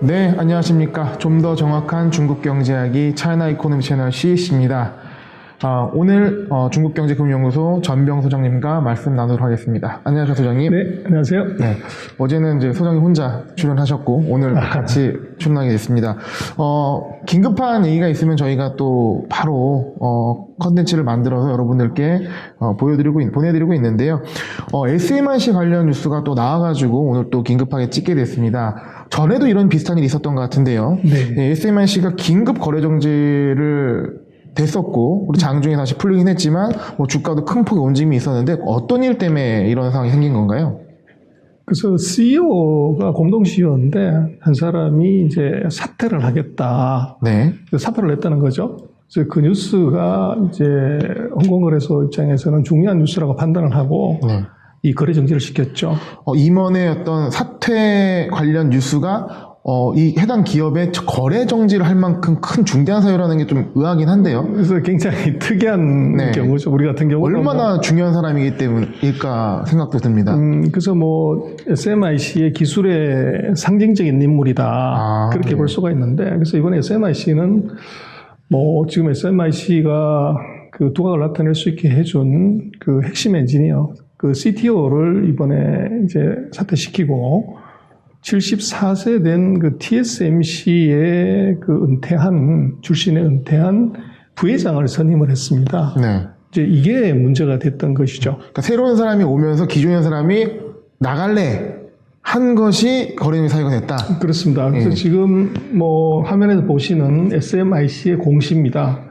네, 안녕하십니까. 좀 더 정확한 중국 경제 이야기 차이나 이코노미 채널 CEC입니다. 오늘 중국경제금융연구소 전병 소장님과 말씀 나누도록 하겠습니다. 안녕하세요, 소장님. 네, 안녕하세요. 네, 어제는 이제 소장님 혼자 출연하셨고 오늘 같이 출연하게 됐습니다. 긴급한 얘기가 있으면 저희가 또 바로 컨텐츠를 만들어서 여러분들께 보내드리고 있는데요. SMIC 관련 뉴스가 또 나와가지고 오늘 또 긴급하게 찍게 됐습니다. 전에도 이런 비슷한 일이 있었던 것 같은데요. 네. SMIC가 긴급 거래 정지를 됐었고 우리 장중에 다시 풀리긴 했지만 뭐 주가도 큰 폭의 움직임이 있었는데 어떤 일 때문에 이런 상황이 생긴 건가요? 그래서 CEO가 공동 CEO인데 한 사람이 이제 사퇴를 하겠다. 네. 사표를 냈다는 거죠. 그래서 그 뉴스가 이제 홍콩거래소 입장에서는 중요한 뉴스라고 판단을 하고 네. 이 거래 정지를 시켰죠. 임원의 어떤 사퇴 관련 뉴스가 이 해당 기업의 거래 정지를 할 만큼 큰 중대한 사유라는 게 좀 의아하긴 한데요. 그래서 굉장히 특이한 네. 경우죠. 우리 같은 경우는 얼마나 중요한 사람이기 때문일까 생각도 듭니다. 그래서 뭐 SMIC의 기술의 상징적인 인물이다. 그렇게 네. 볼 수가 있는데, 그래서 이번에 SMIC는 뭐 지금 SMIC가 그 두각을 나타낼 수 있게 해준 그 핵심 엔지니어, 그 CTO를 이번에 이제 사퇴시키고 74세 된 그 TSMC의 그 출신의 은퇴한 부회장을 선임을 했습니다. 네. 이제 이게 문제가 됐던 것이죠. 그러니까 새로운 사람이 오면서 기존의 사람이 나갈래 한 것이 거래 사유가 됐다. 그렇습니다. 그래서 지금 뭐 화면에서 보시는 SMIC의 공시입니다.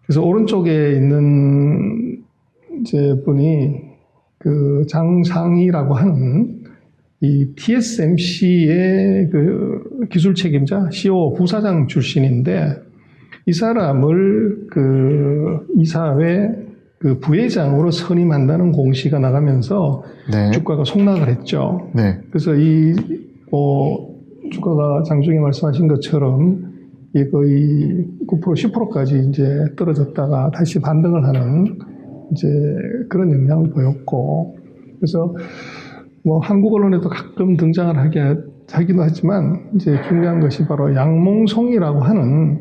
그래서 오른쪽에 있는 이제 분이 그 장상희라고 하는 이 TSMC의 그 기술 책임자, CEO 부사장 출신인데 이 사람을 그 이사회 그 부회장으로 선임한다는 공시가 나가면서 네. 주가가 폭락을 했죠. 네. 그래서 주가가 장중에 말씀하신 것처럼 거의 9% 10%까지 이제 떨어졌다가 다시 반등을 하는 이제 그런 영향을 보였고, 그래서 뭐 한국 언론에도 가끔 등장을 하기도 하지만 이제 중요한 것이 바로 양몽송이라고 하는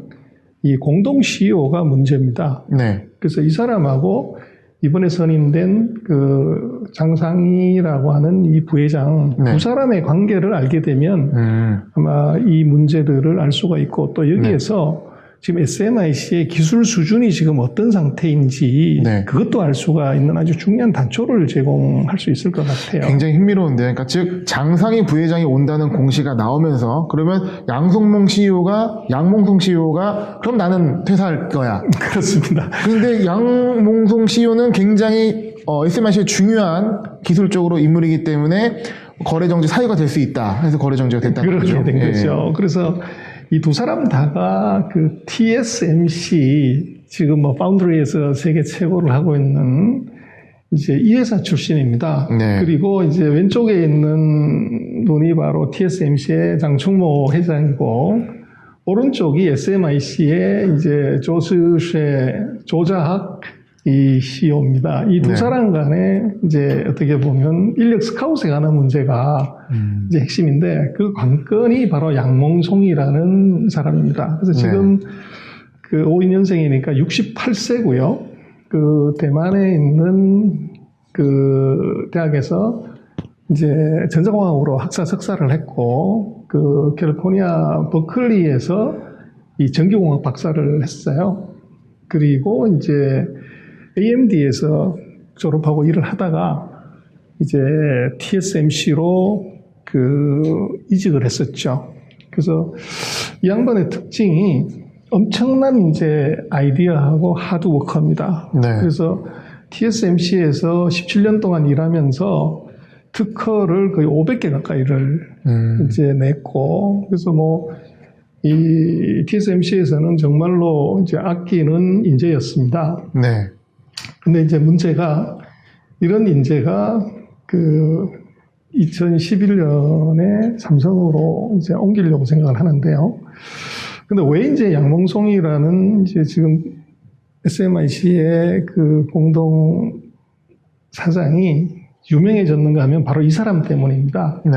이 공동 CEO가 문제입니다. 네. 그래서 이 사람하고 이번에 선임된 그 장상희라고 하는 이 부회장 네. 두 사람의 관계를 알게 되면 아마 이 문제들을 알 수가 있고, 또 여기에서 지금 SMIC의 기술 수준이 지금 어떤 상태인지 네. 그것도 알 수가 있는 아주 중요한 단초를 제공할 수 있을 것 같아요. 굉장히 흥미로운데, 그러니까 즉 장상희 부회장이 온다는 공시가 나오면서 그러면 양몽송 CEO가 그럼 나는 퇴사할 거야. 그렇습니다. 그런데 양몽송 CEO는 굉장히 SMIC의 중요한 기술적으로 인물이기 때문에 거래 정지 사유가 될 수 있다. 해서 거래 정지가 됐다는 거죠. 그렇게 된 거죠. 그래서 이 두 사람 다가 그 TSMC 지금 뭐 파운드리에서 세계 최고를 하고 있는 이제 이 회사 출신입니다. 네. 그리고 이제 왼쪽에 있는 분이 바로 TSMC의 장충모 회장이고, 오른쪽이 SMIC의 이제 조자학 이 CEO입니다. 이 두 네. 사람 간에 이제 어떻게 보면 인력 스카웃에 관한 문제가 이제 핵심인데, 그 관건이 바로 양몽송이라는 사람입니다. 그래서 지금 그 52년생이니까 68세고요. 그 대만에 있는 그 대학에서 이제 전자공학으로 학사 석사를 했고, 그 캘리포니아 버클리에서 이 전기공학 박사를 했어요. 그리고 이제 AMD에서 졸업하고 일을 하다가 이제 TSMC로 그 이직을 했었죠. 그래서 이 양반의 특징이 엄청난 이제 아이디어하고 하드워커입니다. 네. 그래서 TSMC에서 17년 동안 일하면서 특허를 거의 500개 가까이를 이제 냈고, 그래서 뭐 이 TSMC에서는 정말로 이제 아끼는 인재였습니다. 네. 근데 이제 문제가, 이런 인재가 그 2011년에 삼성으로 이제 옮기려고 생각을 하는데요. 근데 왜 이제 양몽송이라는 이제 지금 SMIC의 그 공동 사장이 유명해졌는가 하면 바로 이 사람 때문입니다. 네.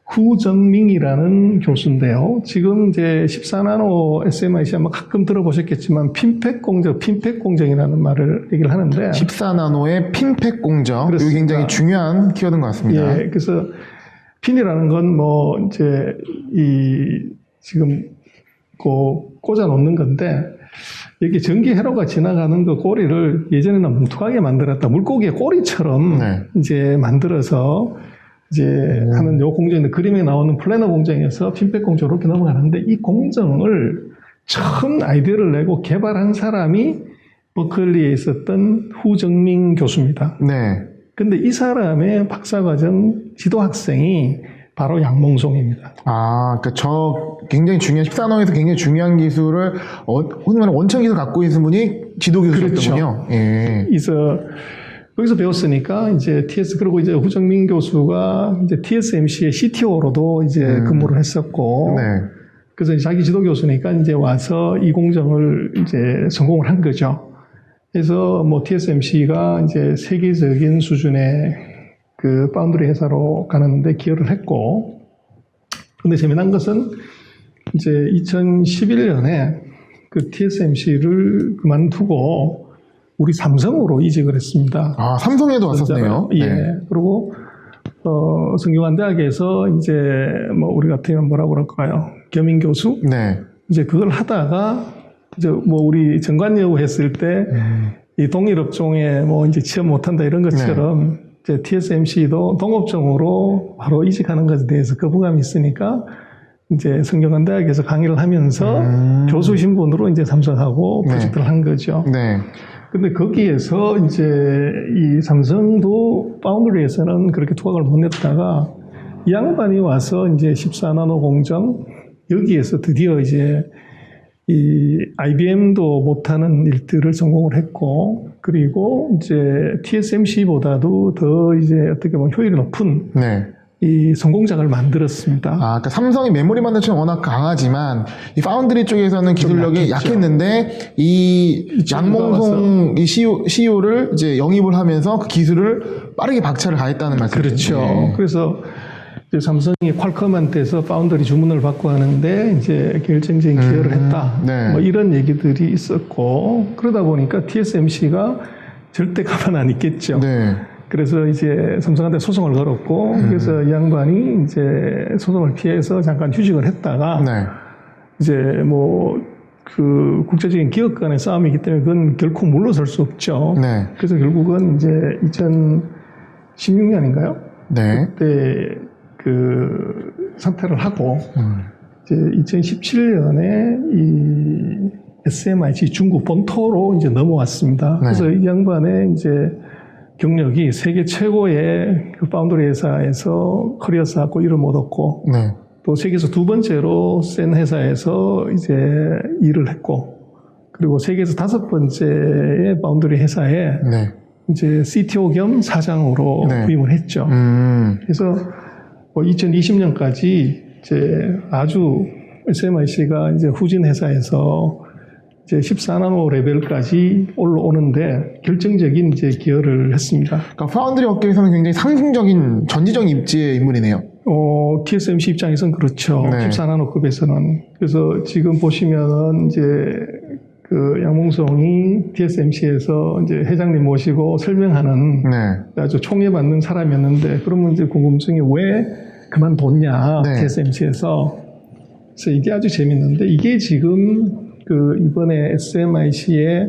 후정민이라는 교수인데요. 지금 이제 14나노 SMIC 아마 가끔 들어보셨겠지만 핀팩 공정이라는 말을 얘기를 하는데 14나노의 핀팩 공정. 이게 그렇습니다. 굉장히 중요한 키워드인 것 같습니다. 예, 그래서 핀이라는 건 뭐 이제 지금 꽂아 놓는 건데 여기 전기 회로가 지나가는 그 꼬리를 예전에는 뭉툭하게 만들었다. 물고기의 꼬리처럼 네. 이제 만들어서 이제 하는 요 공정인데 그림에 나오는 플래너 공정에서 핀백 공정으로 이렇게 넘어가는데 이 공정을 처음 아이디어를 내고 개발한 사람이 버클리에 있었던 후정민 교수입니다. 네. 근데 이 사람의 박사과정 지도 학생이 바로 양몽송입니다. 그러니까 저 굉장히 중요한 14나노에서 굉장히 중요한 기술을 흔히 말하는 원천 기술 갖고 있는 분이 지도 교수였군요. 그렇죠. 예. 그래서 거기서 배웠으니까 이제 그리고 이제 후정민 교수가 이제 TSMC의 CTO로도 이제 근무를 했었고, 네. 그래서 자기 지도 교수니까 이제 와서 이 공정을 이제 성공을 한 거죠. 그래서 뭐 TSMC가 이제 세계적인 수준의 그 파운드리 회사로 가는데 기여를 했고, 근데 재미난 것은 이제 2011년에 그 TSMC를 그만두고 우리 삼성으로 이직을 했습니다. 삼성에도 왔었네요. 예. 네. 그리고 성균관대학에서 이제 뭐 우리 같으면 뭐라고 그럴까요? 겸임 교수? 네. 이제 그걸 하다가 이제 뭐 우리 정관여고 했을 때 이 동일업종에 뭐 이제 취업 못한다 이런 것처럼 이제 TSMC도 동업종으로 바로 이직하는 것에 대해서 거부감이 있으니까 이제 성균관대학에서 강의를 하면서 교수 신분으로 이제 참석하고 프로젝트를 한 거죠. 네. 근데 거기에서 이제 이 삼성도 파운드리에서는 그렇게 투각을 못 냈다가 이 양반이 와서 이제 14나노 공정 여기에서 드디어 이제 이 IBM도 못하는 일들을 성공을 했고 그리고 이제 TSMC보다도 더 이제 어떻게 보면 효율이 높은 네. 이 성공작을 만들었습니다. 그러니까 삼성이 메모리 만드는 쪽은 워낙 강하지만 이 파운드리 쪽에서는 기술력이 약했는데 이 양몽송 이 CEO를 이제 영입을 하면서 그 기술을 빠르게 박차를 가했다는 말씀이죠. 그렇죠. 네. 그래서 이제 삼성이 퀄컴한테서 파운드리 주문을 받고 하는데 이제 결정적인 기여를 했다. 네. 뭐 이런 얘기들이 있었고 그러다 보니까 TSMC가 절대 가만 안 있겠죠. 네. 그래서 이제 삼성한테 소송을 걸었고 그래서 이 양반이 이제 소송을 피해서 잠깐 휴직을 했다가 네. 이제 뭐 그 국제적인 기업 간의 싸움이기 때문에 그건 결코 물러설 수 없죠. 네. 그래서 결국은 이제 2016년인가요? 네. 그때 그 사퇴를 하고 이제 2017년에 이 SMIC 중국 본토로 이제 넘어왔습니다. 네. 그래서 이 양반의 이제 경력이 세계 최고의 그 파운드리 회사에서 커리어사 고일을 못 얻고 네. 또 세계에서 두 번째로 센 회사에서 이제 일을 했고 그리고 세계에서 다섯 번째의 파운드리 회사에 네. 이제 CTO 겸 사장으로 네. 부임을 했죠. 그래서 2020년까지 이제 아주 SMIC가 이제 후진 회사에서 이제 14나노 레벨까지 올라오는데 결정적인 이제 기여를 했습니다. 그러니까 파운드리 업계에서는 굉장히 상징적인 전지적 입지의 인물이네요. TSMC 입장에서는 그렇죠. 네. 14나노급에서는. 그래서 지금 보시면은 이제 그 양몽성이 TSMC에서 이제 회장님 모시고 설명하는 네. 아주 총애받는 사람이었는데 그러면 이제 궁금증이 왜 그만뒀냐 네. TSMC에서. 그래서 이게 아주 재밌는데 이게 지금 그 이번에 SMIC에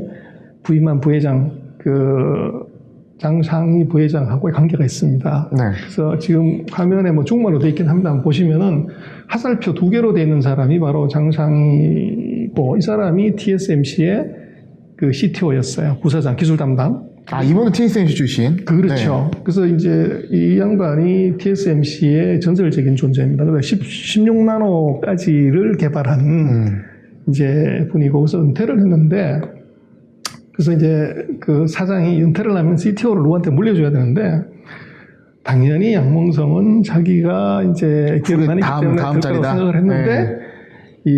부임한 부회장 그 장상희 부회장하고의 관계가 있습니다. 네. 그래서 지금 화면에 뭐 중국말로 되어 있긴 합니다. 보시면은 화살표 두 개로 되어 있는 사람이 바로 장상희고 이 사람이 TSMC의 그 CTO였어요. 부사장 기술 담당. 이분은 TSMC 출신. 그렇죠. 네. 그래서 이제 이 양반이 TSMC의 전설적인 존재입니다. 그래서 16나노까지를 개발한 이제 분이고 그래서 은퇴를 했는데 그래서 이제 그 사장이 은퇴를 하면 CTO를 누구한테 물려줘야 되는데 당연히 양몽성은 자기가 이제 기억이 많이 있기 때문에 될 거라고 생각을 했는데 이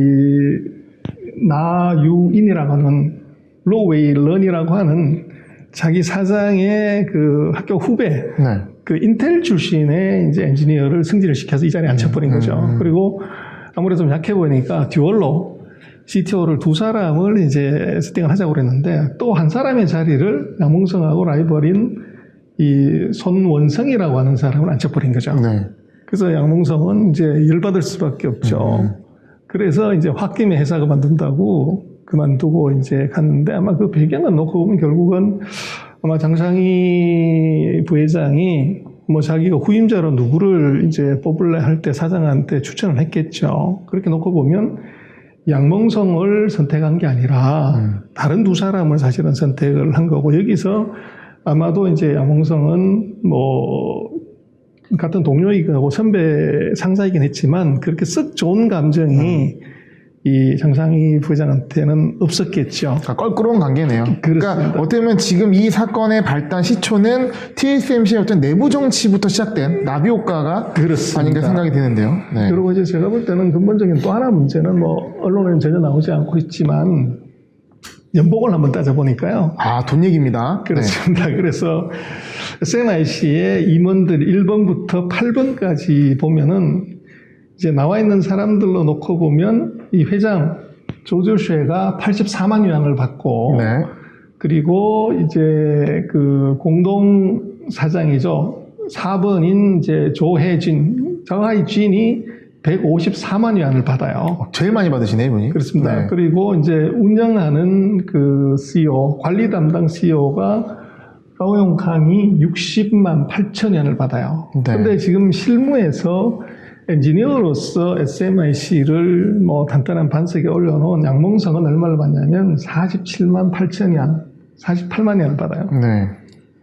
나유인이라고 하는 로웨이 런이라고 하는 자기 사장의 그 학교 후배 네. 그 인텔 출신의 이제 엔지니어를 승진을 시켜서 이 자리에 앉혀버린 거죠. 그리고 아무래도 좀 약해 보이니까 듀얼로 CTO를 두 사람을 이제 세팅을 하자고 그랬는데 또 한 사람의 자리를 양몽성하고 라이벌인 이 손원성이라고 하는 사람을 앉혀버린 거죠. 네. 그래서 양몽성은 이제 열받을 수밖에 없죠. 그래서 이제 홧김에 회사 그만두고 이제 갔는데 아마 그 배경을 놓고 보면 결국은 아마 장상희 부회장이 뭐 자기가 후임자로 누구를 이제 뽑을래 할 때 사장한테 추천을 했겠죠. 그렇게 놓고 보면 양몽성을 선택한 게 아니라 다른 두 사람을 사실은 선택을 한 거고 여기서 아마도 이제 양몽성은 뭐 같은 동료이고 선배 상사이긴 했지만 그렇게 썩 좋은 감정이 이 장상희 부회장한테는 없었겠죠. 그러니까 껄끄러운 관계네요. 그렇습니다. 그러니까 어떻게 보면 지금 이 사건의 발단 시초는 TSMC의 어떤 내부 정치부터 시작된 나비 효과가 그렇습니다. 아닌가 생각이 드는데요. 네. 그리고 이제 제가 볼 때는 근본적인 또 하나 문제는 뭐 언론에는 전혀 나오지 않고 있지만 연봉을 한번 따져보니까요. 아, 돈 얘기입니다. 그렇습니다. 그래서 SMIC의 임원들 1번부터 8번까지 보면은 이제 나와 있는 사람들로 놓고 보면 이 회장 조조쉐가 84만 위안을 받고 네. 그리고 이제 그 공동 사장이죠. 4번인 이제 조혜진, 정하이진이 154만 위안을 받아요. 제일 많이 받으시네, 이분이. 그렇습니다. 네. 그리고 이제 운영하는 그 CEO, 관리 담당 CEO가 가오용캉이 60만 8천 위안을 받아요. 네. 근데 지금 실무에서 엔지니어로서 SMIC를 뭐 단단한 반석에 올려놓은 양몽성은 얼마를 받냐면 47만 8천 위안, 48만 위안을 받아요. 네.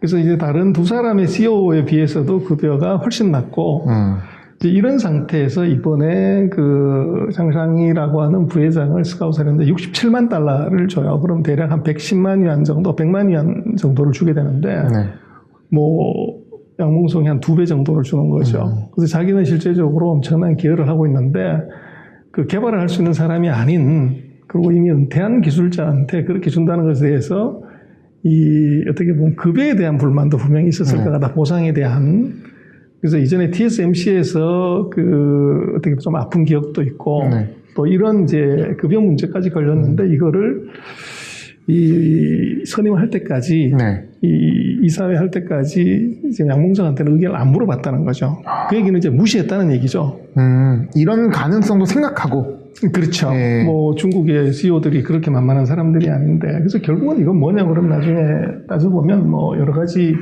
그래서 이제 다른 두 사람의 CEO에 비해서도 급여가 훨씬 낮고, 이제 이런 상태에서 이번에 그 장상희라고 하는 부회장을 스카웃하는데 67만 달러를 줘요. 그럼 대략 한 110만 위안 정도, 100만 위안 정도를 주게 되는데, 네. 뭐, 양몽성이 한 2배 정도를 주는 거죠. 그래서 자기는 실제적으로 엄청난 기여를 하고 있는데, 그 개발을 할 수 있는 사람이 아닌, 그리고 이미 은퇴한 기술자한테 그렇게 준다는 것에 대해서 이 어떻게 보면 급여에 대한 불만도 분명히 있었을 것 같다. 보상에 대한. 그래서 이전에 TSMC에서 그 어떻게 좀 아픈 기억도 있고 네. 또 이런 이제 급여 문제까지 걸렸는데 이거를 이 선임을 할 때까지 네. 이 이사회 할 때까지 지금 양몽성한테는 의견을 안 물어봤다는 거죠. 그 얘기는 이제 무시했다는 얘기죠. 이런 가능성도 생각하고. 그렇죠. 네. 뭐 중국의 CEO들이 그렇게 만만한 사람들이 아닌데 그래서 결국은 이건 뭐냐 그럼 나중에 따져보면 뭐 여러 가지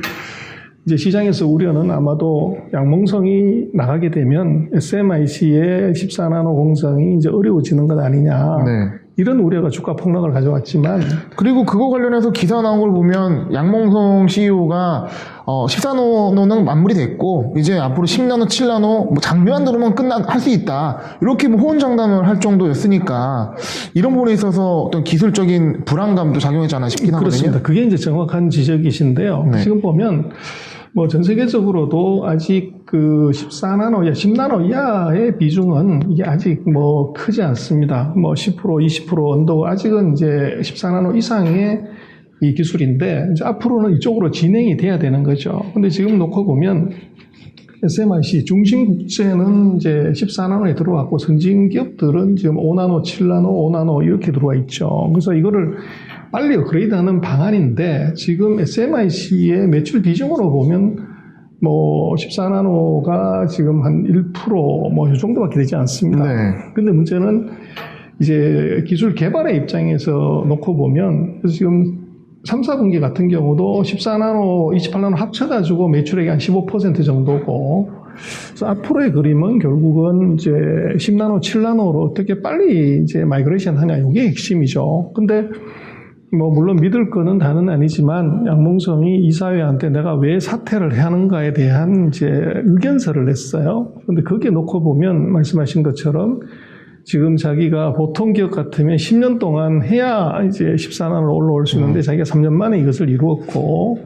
이제 시장에서 우려는 아마도 양몽성이 나가게 되면 SMIC의 14나노 공정이 이제 어려워지는 것 아니냐. 네. 이런 우려가 주가 폭락을 가져왔지만 그리고 그거 관련해서 기사 나온 걸 보면 양몽성 CEO가 14나노는 마무리됐고 이제 앞으로 10나노, 7나노 뭐 장비만 들으면 할 수 있다. 이렇게 뭐 호언장담을 할 정도였으니까 이런 부분에 있어서 어떤 기술적인 불안감도 작용했지 않나 싶긴 하거든요. 그렇습니다. 그게 이제 정확한 지적이신데요. 네. 지금 보면 뭐 전 세계적으로도 아직 그 14나노, 10나노 이하의 비중은 이게 아직 뭐 크지 않습니다. 뭐 10%, 20% 언더 아직은 이제 14나노 이상의 이 기술인데 이제 앞으로는 이쪽으로 진행이 돼야 되는 거죠. 근데 지금 놓고 보면 SMIC 중심국제는 이제 14나노에 들어왔고 선진 기업들은 지금 5나노, 7나노, 5나노 이렇게 들어와 있죠. 그래서 이거를 빨리 업그레이드하는 방안인데 지금 SMIC의 매출 비중으로 보면 뭐 14나노가 지금 한 1% 뭐 이 정도밖에 되지 않습니다. 네. 근데 문제는 이제 기술 개발의 입장에서 놓고 보면 그래서 지금 3, 4분기 같은 경우도 14나노, 28나노 합쳐가지고 매출액이 한 15% 정도고 그래서 앞으로의 그림은 결국은 이제 10나노, 7나노로 어떻게 빨리 이제 마이그레이션 하냐 이게 핵심이죠. 근데 뭐 물론 믿을 거는 다는 아니지만 양몽성이 이사회한테 내가 왜 사퇴를 하는가에 대한 이제 의견서를 냈어요. 근데 거기에 놓고 보면 말씀하신 것처럼 지금 자기가 보통 기업 같으면 10년 동안 해야 이제 14나노로 올라올 수 있는데 자기가 3년 만에 이것을 이루었고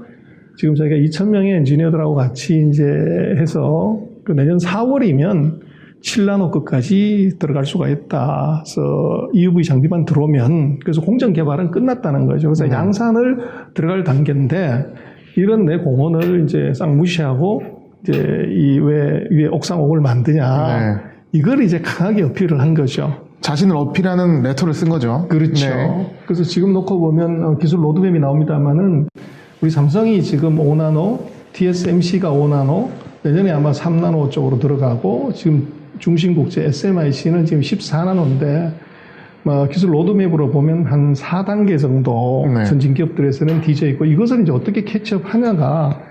지금 자기가 2,000명의 엔지니어들하고 같이 이제 해서 그 내년 4월이면 7나노급까지 들어갈 수가 있다. 그래서 EUV 장비만 들어오면 그래서 공정 개발은 끝났다는 거죠. 그래서 양산을 들어갈 단계인데 이런 내 공언을 이제 싹 무시하고 이제 이 왜 위에 옥상옥을 만드냐. 네. 이걸 이제 강하게 어필을 한 거죠. 자신을 어필하는 레터를 쓴 거죠. 그렇죠. 네. 그래서 지금 놓고 보면 기술 로드맵이 나옵니다만은 우리 삼성이 지금 5나노, TSMC가 5나노, 내년에 아마 3나노 쪽으로 들어가고 지금 중심국제 SMIC는 지금 14나노인데 기술 로드맵으로 보면 한 4단계 정도 네. 선진 기업들에서는 뒤져 있고 이것을 이제 어떻게 캐치업하냐가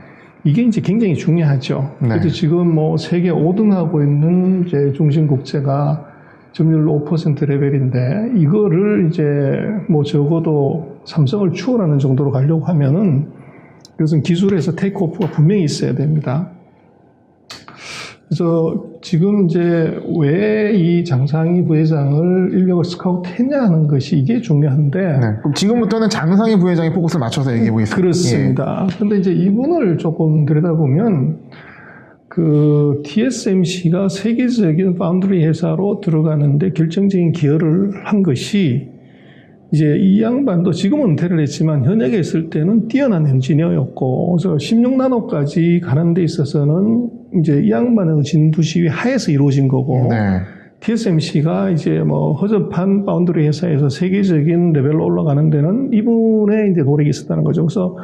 이게 이제 굉장히 중요하죠. 네. 그래서 지금 세계 5등하고 있는 이제 중심국제가 점유율 5% 레벨인데 이거를 이제 적어도 삼성을 추월하는 정도로 가려고 하면은 그것은 기술에서 테이크오프가 분명히 있어야 됩니다. 그래서 지금 이제 왜 이 장상희 부회장을 인력을 스카우트했냐 하는 것이 이게 중요한데. 네. 그럼 지금부터는 장상희 부회장의 포커스를 맞춰서 얘기해 보겠습니다. 그렇습니다. 그런데 이제 이분을 조금 들여다보면 그 TSMC가 세계적인 파운드리 회사로 들어가는데 결정적인 기여를 한 것이 이제 이 양반도 지금은 은퇴를 했지만 현역에 있을 때는 뛰어난 엔지니어였고 그래서 16나노까지 가는 데 있어서는 이제 이 양반의 진두시위 하에서 이루어진 거고 네. TSMC가 이제 허접한 파운드리 회사에서 세계적인 레벨로 올라가는 데는 이분의 이제 노력이 있었다는 거죠. 그래서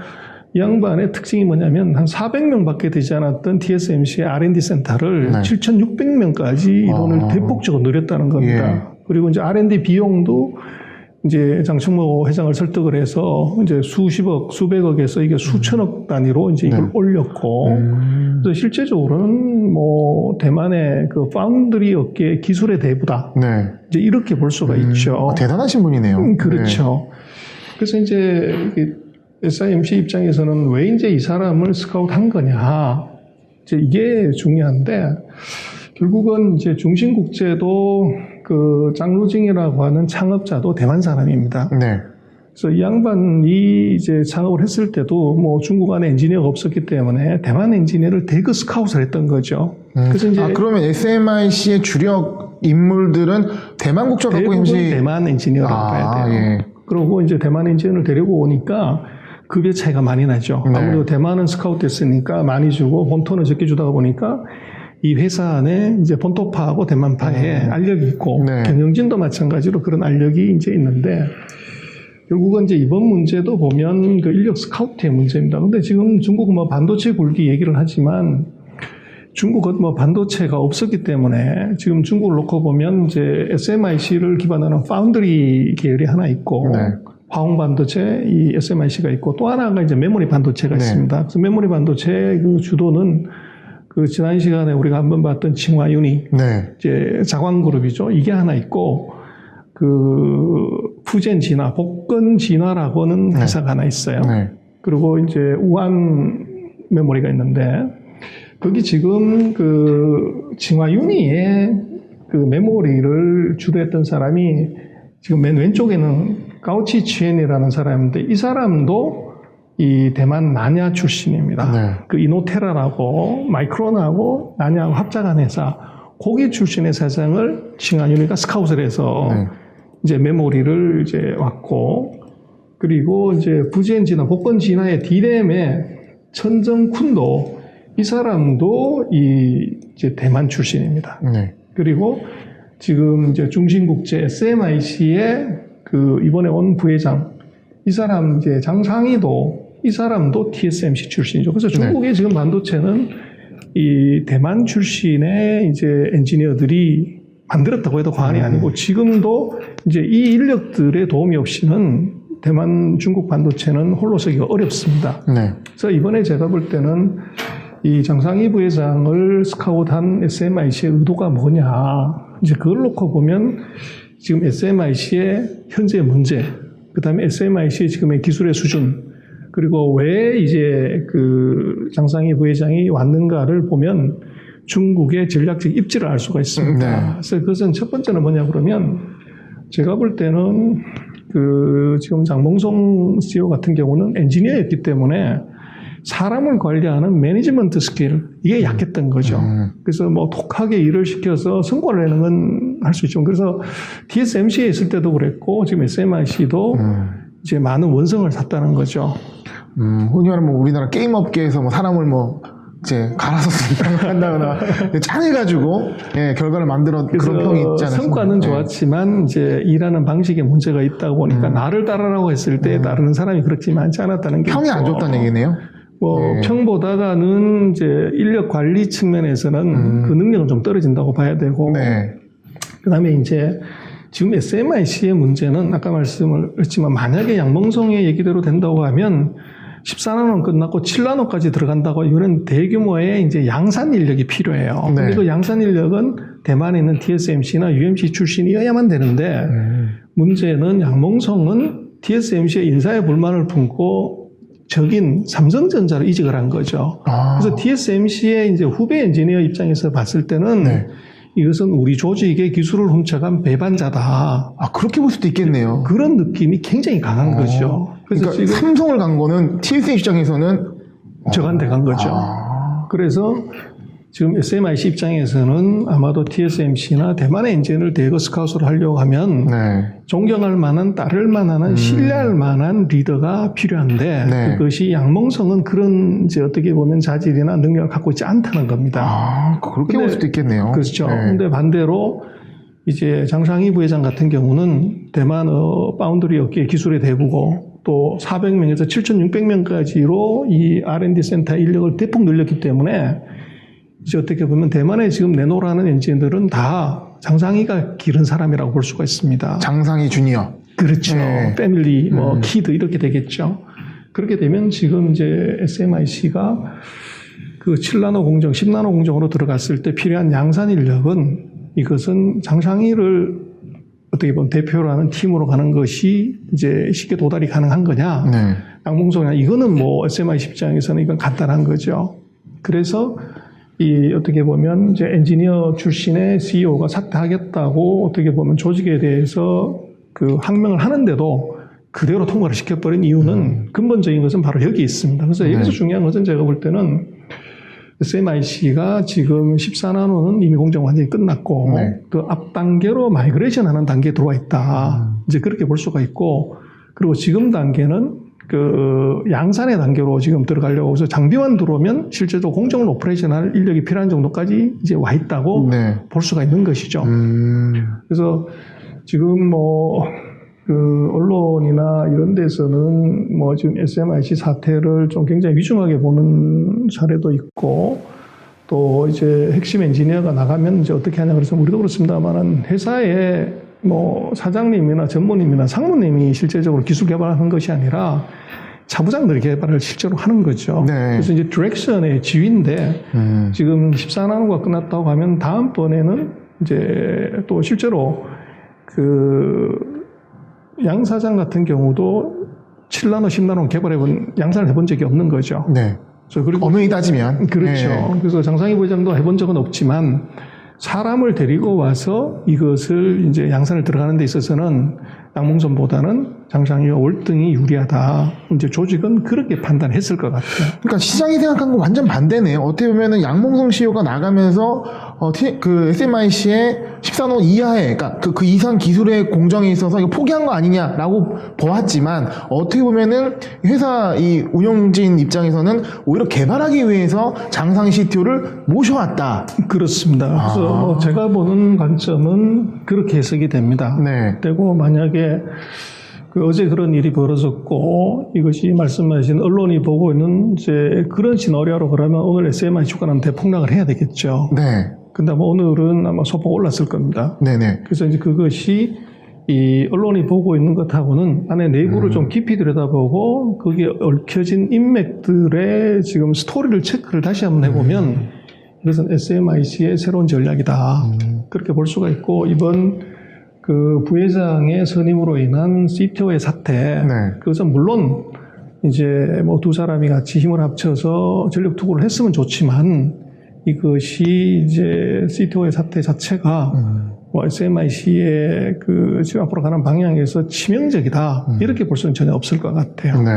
이 양반의 특징이 뭐냐면 한 400명밖에 되지 않았던 TSMC의 R&D 센터를 네. 7,600명까지 이론을 대폭적으로 늘렸다는 겁니다. 예. 그리고 이제 R&D 비용도 이제 장충모 회장을 설득을 해서 이제 수십억, 수백억에서 이게 수천억 단위로 이제 이걸 네. 올렸고, 그래서 실제적으로는 대만의 그 파운드리 업계 기술의 대부다. 네. 이제 이렇게 볼 수가 있죠. 대단하신 분이네요. 그렇죠. 그래서 이제 SIMC 입장에서는 왜 이제 이 사람을 스카우트 한 거냐. 이제 이게 중요한데, 결국은 이제 중심국제도 그 장루징이라고 하는 창업자도 대만 사람입니다. 네. 그래서 이 양반이 이제 창업을 했을 때도 중국 안에 엔지니어가 없었기 때문에 대만 엔지니어를 대거 스카웃을 했던 거죠. 그래서 이제 그러면 SMIC의 주력 인물들은 대만 국적 갖고 대부분 현지 대만 엔지니어라고 봐야 돼요. 예. 그리고 이제 대만 엔지니어를 데리고 오니까 급여 차이가 많이 나죠. 네. 아무래도 대만은 스카우트 됐으니까 많이 주고 본토는 적게 주다 보니까 이 회사 안에 이제 본토파하고 대만파에 알력이 있고 네. 경영진도 마찬가지로 그런 알력이 이제 있는데 결국은 이제 이번 문제도 보면 그 인력 스카우트의 문제입니다. 근데 지금 중국은 반도체 굴기 얘기를 하지만 중국은 반도체가 없었기 때문에 지금 중국을 놓고 보면 이제 SMIC를 기반으로 파운드리 계열이 하나 있고 네. 화홍 반도체 이 SMIC가 있고 또 하나가 이제 메모리 반도체가 네. 있습니다. 그래서 메모리 반도체 그 주도는 그 지난 시간에 우리가 한번 봤던 칭화윤이 네. 이제 자광그룹이죠. 이게 하나 있고 그 푸젠진화, 복건진화라고는 회사가 하나 있어요. 네. 그리고 이제 우한 메모리가 있는데 거기 지금 그 칭화윤이의 그 메모리를 주도했던 사람이 지금 맨 왼쪽에는 가오치 치엔이라는 사람인데 이 사람도 이 대만 나냐 출신입니다. 네. 그 이노테라라고 마이크론하고 나냐하고 합작한 회사 거기 출신의 사장을 칭화윤이가 스카웃을 해서 네. 이제 메모리를 이제 왔고 그리고 이제 부젠진화, 복건진화의 디램의 천정쿤도 이 사람도 이제 대만 출신입니다. 네. 그리고 지금 이제 중심국제 SMIC의 그 이번에 온 부회장 이 사람 이제 장상희도 이 사람도 TSMC 출신이죠. 그래서 중국의 지금 반도체는 이 대만 출신의 이제 엔지니어들이 만들었다고 해도 과언이 아니고 지금도 이제 이 인력들의 도움이 없이는 대만 중국 반도체는 홀로 서기가 어렵습니다. 네. 그래서 이번에 제가 볼 때는 이 장상희 부회장을 스카웃한 SMIC의 의도가 뭐냐. 이제 그걸 놓고 보면 지금 SMIC의 현재 문제, 그 다음에 SMIC의 지금의 기술의 수준, 그리고 왜 이제 그 장상희 부회장이 왔는가를 보면 중국의 전략적 입지를 알 수가 있습니다. 네. 그래서 그것은 첫 번째는 뭐냐 그러면 제가 볼 때는 그 지금 장봉송 CEO 같은 경우는 엔지니어였기 때문에 사람을 관리하는 매니지먼트 스킬 이게 약했던 거죠. 그래서 독하게 일을 시켜서 성과를 내는 건 할 수 있죠. 그래서 TSMC에 있을 때도 그랬고 지금 SMIC도 이제 많은 원성을 샀다는 거죠. 흔히 말하면 우리나라 게임 업계에서 사람을 이제 갈아서 한다거나 짜내가지고 예, 결과를 만들어 그런 평이 있지 않습니까? 성과는 좋았지만 이제 일하는 방식에 문제가 있다고 보니까 나를 따르라고 했을 때 따르는 사람이 그렇게 많지 않았다는 게 평이 있고. 안 좋다는 얘기네요. 네. 평보다는 이제 인력 관리 측면에서는 그 능력은 좀 떨어진다고 봐야 되고. 네. 그다음에 이제 지금 SMIC의 문제는 아까 말씀을 했지만 만약에 양봉성의 얘기대로 된다고 하면 14나노는 끝났고 7나노까지 들어간다고 이거는 대규모의 이제 양산 인력이 필요해요. 네. 근데 그 양산 인력은 대만에 있는 TSMC나 UMC 출신이어야만 되는데 문제는 양봉성은 TSMC의 인사에 불만을 품고 적인 삼성전자로 이직을 한 거죠. 그래서 TSMC의 이제 후배 엔지니어 입장에서 봤을 때는 네. 이것은 우리 조직의 기술을 훔쳐간 배반자다. 아, 그렇게 볼 수도 있겠네요. 그런 느낌이 굉장히 강한 거죠. 그래서 그러니까 지금 삼성을 간 거는 TSM 입장에서는 저간데 간 거죠. 그래서 지금 SMIC 입장에서는 아마도 TSMC나 대만의 엔진을 대거 스카웃을 하려고 하면 네. 존경할 만한, 따를 만한, 신뢰할 만한 리더가 필요한데 네. 그것이 양몽성은 그런 이제 어떻게 보면 자질이나 능력을 갖고 있지 않다는 겁니다. 아, 그렇게 볼 수도 있겠네요. 그렇죠. 네. 근데 반대로 이제 장상희 부회장 같은 경우는 대만 파운드리 업계 기술의 대부고 또 400명에서 7,600명까지로 이 R&D 센터 인력을 대폭 늘렸기 때문에 이제 어떻게 보면 대만에 지금 내놓으라는 엔지니어들은 다 장상희가 기른 사람이라고 볼 수가 있습니다. 장상희 주니어. 그렇죠. 네. 패밀리, 키드 이렇게 되겠죠. 그렇게 되면 지금 이제 SMIC가 그 7나노 공정, 10나노 공정으로 들어갔을 때 필요한 양산 인력은 이것은 장상희를 어떻게 보면 대표로 하는 팀으로 가는 것이 이제 쉽게 도달이 가능한 거냐. 네. 양봉성이냐. 이거는 뭐 SMIC 입장에서는 이건 간단한 거죠. 그래서 이 어떻게 보면 이제 엔지니어 출신의 CEO가 사퇴하겠다고 어떻게 보면 조직에 대해서 그 항명을 하는데도 그대로 통과를 시켜버린 이유는 근본적인 것은 바로 여기 있습니다. 그래서 여기서 중요한 것은 제가 볼 때는 SMIC가 지금 14나노는 이미 공정 완전히 끝났고 네. 그 앞 단계로 마이그레이션 하는 단계에 들어와 있다. 이제 그렇게 볼 수가 있고 그리고 지금 단계는 그 양산의 단계로 지금 들어가려고 해서 장비만 들어오면 실제로 공정을 오퍼레이션할 인력이 필요한 정도까지 이제 와 있다고 네. 볼 수가 있는 것이죠. 그래서 지금 뭐 그 언론이나 이런 데서는 뭐 지금 SMIC 사태를 좀 굉장히 위중하게 보는 사례도 있고 또 이제 핵심 엔지니어가 나가면 이제 어떻게 하냐 그래서 우리도 그렇습니다만은 회사에 뭐 사장님이나 전무님이나 상무님이 실제적으로 기술 개발하는 것이 아니라 차부장들이 개발을 실제로 하는 거죠. 네. 그래서 이제 디렉션의 지휘인데 지금 14나노가 끝났다고 하면 다음번에는 이제 또 실제로 그 양 사장 같은 경우도 7나노, 10나노 개발해본, 양산을 해본 적이 없는 거죠. 네. 그리고 엄연히 따지면. 그렇죠. 네. 그래서 장상희 부회장도 해본 적은 없지만 사람을 데리고 와서 이것을 이제 양산을 들어가는 데 있어서는 양몽선보다는 장상희와 월등히 유리하다. 이제 조직은 그렇게 판단했을 것 같아요. 그러니까 시장이 생각한 건 완전 반대네요. 어떻게 보면은 양몽성 CEO가 나가면서 그 SMIC의 14호 이하의 그러니까 그 이상 기술의 공정에 있어서 이거 포기한 거 아니냐라고 보았지만 어떻게 보면은 회사 이 운영진 입장에서는 오히려 개발하기 위해서 장상희 CTO를 모셔왔다. 그렇습니다. 그래서 뭐 제가 보는 관점은 그렇게 해석이 됩니다. 네. 되고 만약에 그 어제 그런 일이 벌어졌고 이것이 말씀하신 언론이 보고 있는 이제 그런 시나리오로 그러면 오늘 SMI 주가는 대폭락을 해야 되겠죠. 네. 근데 아마 오늘은 아마 소폭 올랐을 겁니다. 네네. 그래서 이제 그것이 이 언론이 보고 있는 것하고는 안에 내부를 좀 깊이 들여다보고 거기에 얽혀진 인맥들의 지금 스토리를 체크를 다시 한번 해보면 이것은 SMIC의 새로운 전략이다. 그렇게 볼 수가 있고 이번 그 부회장의 선임으로 인한 CTO의 사태, 네. 그것은 물론 이제 뭐 두 사람이 같이 힘을 합쳐서 전력 투구를 했으면 좋지만 이것이 이제 CTO의 사태 자체가 뭐 SMIC의 그 지금 앞으로 가는 방향에서 치명적이다. 이렇게 볼 수는 전혀 없을 것 같아요. 네.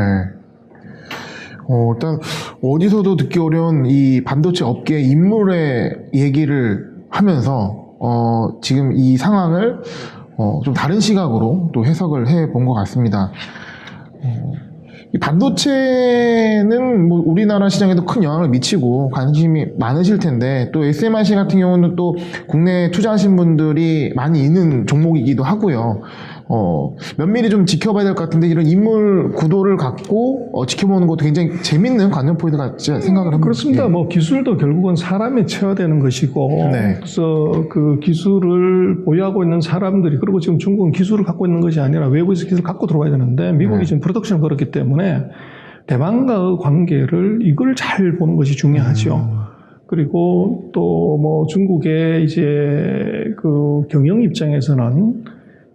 일단 어디서도 듣기 어려운 이 반도체 업계 인물의 얘기를 하면서 지금 이 상황을 좀 다른 시각으로 또 해석을 해 본 것 같습니다. 이 반도체는 뭐 우리나라 시장에도 큰 영향을 미치고 관심이 많으실 텐데 또 SMIC 같은 경우는 또 국내에 투자하신 분들이 많이 있는 종목이기도 하고요. 면밀히 좀 지켜봐야 될 것 같은데 이런 인물 구도를 갖고 지켜보는 것도 굉장히 재밌는 관전 포인트 같이 생각을 합니다. 그렇습니다. 예. 뭐 기술도 결국은 사람에 체화되는 것이고, 네. 그래서 그 기술을 보유하고 있는 사람들이, 그리고 지금 중국은 기술을 갖고 있는 것이 아니라 외부에서 기술을 갖고 들어와야 되는데 미국이 네. 지금 프로덕션을 걸었기 때문에 대만과의 관계를 이걸 잘 보는 것이 중요하죠. 그리고 또 뭐 중국의 이제 그 경영 입장에서는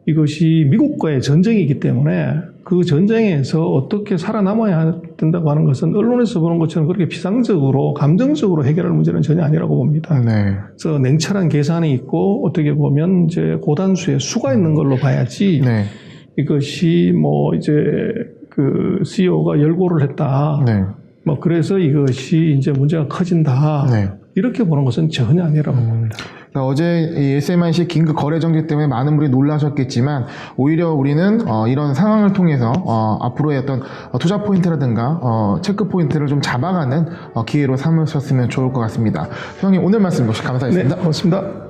이것이 미국과의 전쟁이기 때문에 그 전쟁에서 어떻게 살아남아야 된다고 하는 것은 언론에서 보는 것처럼 그렇게 비상적으로 감정적으로 해결할 문제는 전혀 아니라고 봅니다. 네. 그래서 냉철한 계산이 있고 어떻게 보면 이제 고단수의 수가 있는 걸로 봐야지 네. 이것이 뭐 이제 그 CEO가 열고를 했다. 네. 뭐 그래서 이것이 이제 문제가 커진다. 네. 이렇게 보는 것은 전혀 아니라고 봅니다. 그러니까 어제 이 SMIC 긴급 거래 정지 때문에 많은 분이 놀라셨겠지만 오히려 우리는 이런 상황을 통해서 앞으로의 어떤 투자 포인트라든가 체크 포인트를 좀 잡아가는 기회로 삼으셨으면 좋을 것 같습니다. 형님 오늘 말씀 역시 감사했습니다. 네, 고맙습니다.